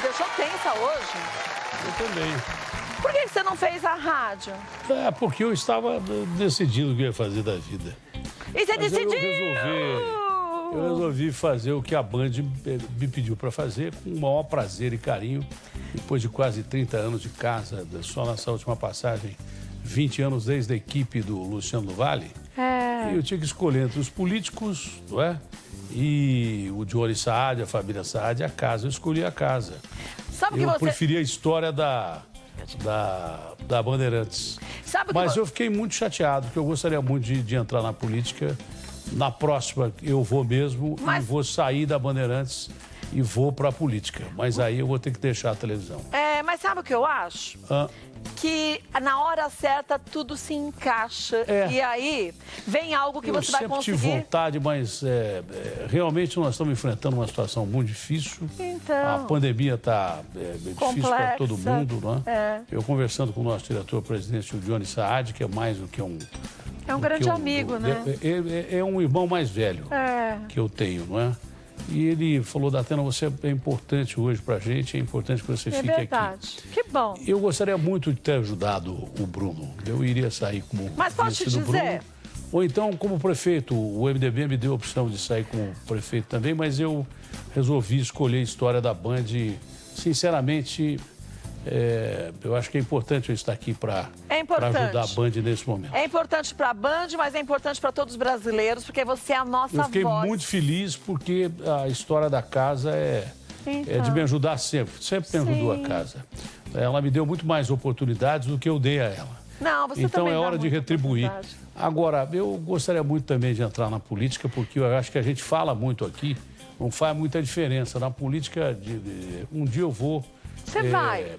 deixou tensa hoje. Eu também. Por que você não fez a rádio? Porque eu estava decidindo o que ia fazer da vida. E você decidiu? Eu resolvi fazer o que a Band me pediu para fazer, com o maior prazer e carinho. Depois de quase 30 anos de casa, só nessa última passagem, 20 anos desde a equipe do Luciano do Vale. E eu tinha que escolher entre os políticos, não é? E o Johnny Saad, a família Saad, a casa. Eu escolhi a casa. Sabe que eu você... preferi a história da Bandeirantes. Mas eu fiquei muito chateado, porque eu gostaria muito de entrar na política. Na próxima eu vou mesmo e vou sair da Bandeirantes e vou para a política. Mas aí eu vou ter que deixar a televisão. Mas sabe o que eu acho? Que na hora certa tudo se encaixa. E aí vem algo que você vai conseguir. Eu sempre tive vontade, mas realmente nós estamos enfrentando uma situação muito difícil. Então, a pandemia está difícil para todo mundo, não é? Eu conversando com o nosso diretor-presidente, o Johnny Saad, que é mais do que um... É um grande amigo, né? É um irmão mais velho que eu tenho, não é? E ele falou, Datena, você é importante hoje pra gente, é importante que você fique aqui. É verdade. Que bom. Eu gostaria muito de ter ajudado o Bruno. Eu iria sair como Mas posso te dizer... Bruno. Ou então como prefeito. O MDB me deu a opção de sair como prefeito também, mas eu resolvi escolher a história da Band. Sinceramente, eu acho que é importante eu estar aqui para ajudar a Band nesse momento. É importante para a Band, mas é importante para todos os brasileiros, porque você é a nossa voz. Eu fiquei muito feliz porque a história da casa é de me ajudar sempre. Sempre me ajudou a casa. Ela me deu muito mais oportunidades do que eu dei a ela. Não, você então também é hora de retribuir. Agora, eu gostaria muito também de entrar na política, porque eu acho que a gente fala muito aqui, não faz muita diferença. Na política, um dia eu vou... Você vai.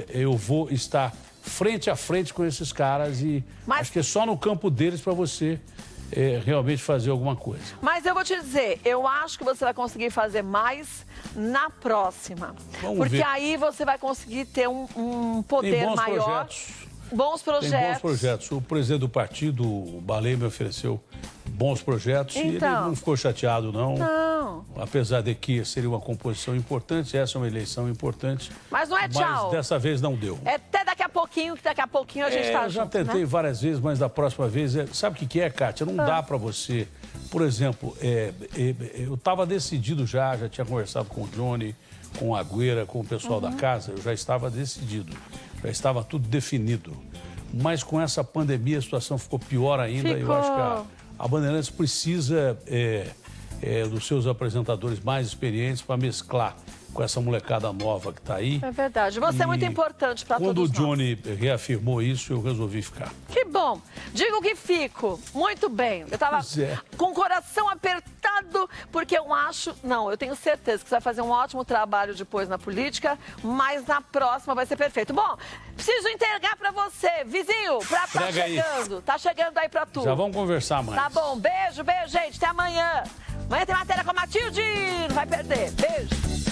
Eu vou estar frente a frente com esses caras e acho que é só no campo deles para você realmente fazer alguma coisa. Mas eu vou te dizer, eu acho que você vai conseguir fazer mais na próxima. Vamos ver. Aí você vai conseguir ter um poder maior. Bons projetos. Tem bons projetos. O presidente do partido, o Balém, me ofereceu bons projetos e ele não ficou chateado, não. Não. Apesar de que seria uma composição importante, essa é uma eleição importante. Mas não é tchau. Mas dessa vez não deu. Até daqui a pouquinho, que daqui a pouquinho a gente tá junto, já tentei várias vezes, mas da próxima vez... Sabe o que é, Kátia? Não dá para você... Por exemplo, eu estava decidido já tinha conversado com o Johnny, com a Agüera, com o pessoal da casa, eu já estava decidido. Já estava tudo definido. Mas com essa pandemia a situação ficou pior ainda. Eu acho que a Bandeirantes precisa dos seus apresentadores mais experientes para mesclar com essa molecada nova que está aí. É verdade. Você é muito importante para todos nós. Quando o Johnny reafirmou isso, eu resolvi ficar. Que bom. Digo que fico. Muito bem. Eu estava com o coração apertado, porque eu acho... Não, eu tenho certeza que você vai fazer um ótimo trabalho depois na política, mas na próxima vai ser perfeito. Bom, preciso entregar para você. Vizinho, tá chegando. Tá chegando aí para tu. Já vamos conversar mais. Tá bom. Beijo, gente. Até amanhã. Amanhã tem matéria com a Matilde. Não vai perder. Beijo.